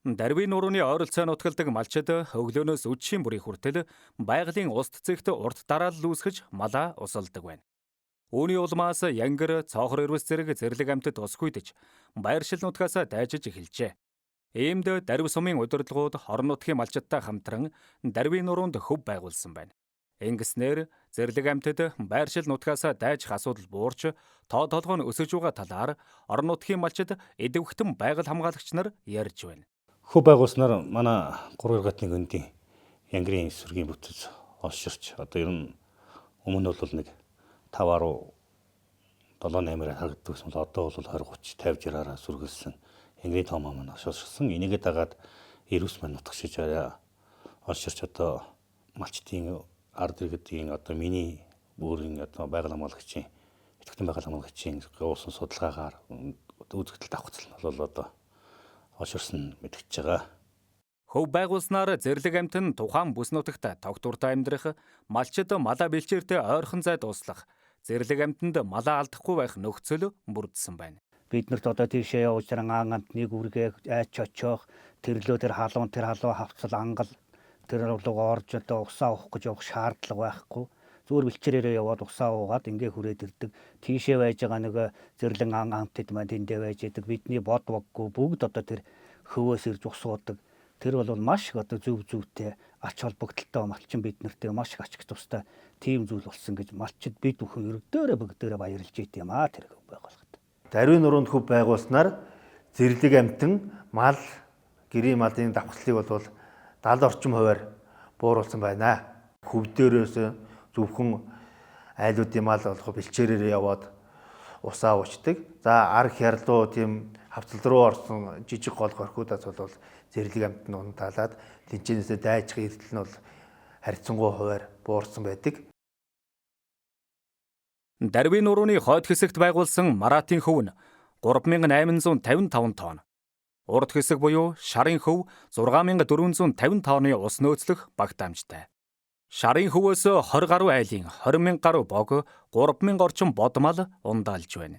Дарвин нурууны ойролцоо нутгалдаг малчид өглөөнөөс өдшийн бүрийн хүртэл байгалийн уст цэгт урт дараалал үүсгэж малаа усалдаг байна. Үүний улмаас янгир, цоохор ирвэс зэрэг зэрлэг амьтад ус хүйтэж байршил нутгаас дайжиж эхэлжээ. Иймд дарви сумын удирдлагууд орон нутгийн малчидтай хамтран дарвин нуруунд хөв байгуулсан байна. Ингэснээр зэрлэг амьтад байршил нутгаас дайжих асуудал буурч тоо толгой нь өсөж байгаа талаар орон нутгийн малчид идэвхтэн байгаль хамгаалагч нар ярьж байна. Хөв байгуулснаар манай 3-ын гүндийн янгирын эсвэргийн бүтэц олширч одоо ер нь өмнө бол нэг 5-7 8-аар харагддаг гэсэн бол одоо бол 20 30 50 60-аараа сүргэлсэн янгирын том маань олширсан. Энийгээ дагаад ирүүс маань нутгшиж олширч одоо малчдын ард иргэдийн одоо миний бүрийн одоо байгаль хамгаалагчийн идэвхтэн байгаль хамгаалагчийн явуулсан судалгаагаар үзэгдэл давхцал нь бол одоо олширсан мэдгэж байгаа. Хөв байгуулснаар зэрлэг амьтан тухайн бүс нутагт тогтвортой амьдрах, малчид малаа бэлчээртэй ойрхон зайд услах, зэрлэг амьтанд малаа алдахгүй байх нөхцөл бүрдсэн байна. Биднэрт одоо тийшээ явж аан амтныг үргээ айч очоох, тэрлөө тэр халуун хавцал ангал тэр руугаа орж одоо усаа уух гэж явах шаардлага байхгүй. Зүгээр бэлчээрээрээ яваад усаа уугаад ингээ хүрээд ирдэг. Тийшээ байж байгаа нэг зэрлэн амтд маань тэндээ байж идэг. Бидний бод боггүй бүгд одоо тэр хөвөөс ирж ус уудаг. Тэр бол маш их одоо зүйтэй ач холбогдолтой малчин биднэртээ маш их ачиг тустай тийм зүйл болсон гэж малчид бид бүхэн өргөдөөрөө бүгдээрээ баярлж ийт юм аа тэр хөв байгуулахад. Дарвин нуруунд хөв байгуулснаар зэрлэг амьтан мал гэрийн малын давхцлыг бол 70 орчим хувиар бууруулсан байна. Хөв дээрээс зөвхөн айлуудын мал болох бэлчээрээр яваад усаа уучдаг. За ар хярлуу тийм хавцал руу орсон жижиг гол горхиудаас бол зэрлэг амьтан унтаалаад тэнцэнээсээ дайчих эрдэл нь бол харьцангуй хувиар буурсан байдаг. Дарвин нурууны хойд хэсэгт байгуулсан Маратын хөв нь 3855 тонн. Урд хэсэг буюу Шарын хөв 6450 тонны ус нөөцлөх багтаамжтай. Шарын хөвөөс 20 гаруй айлын 20,000 гаруй бог, 3,000 орчим бод мал ундаалж байна.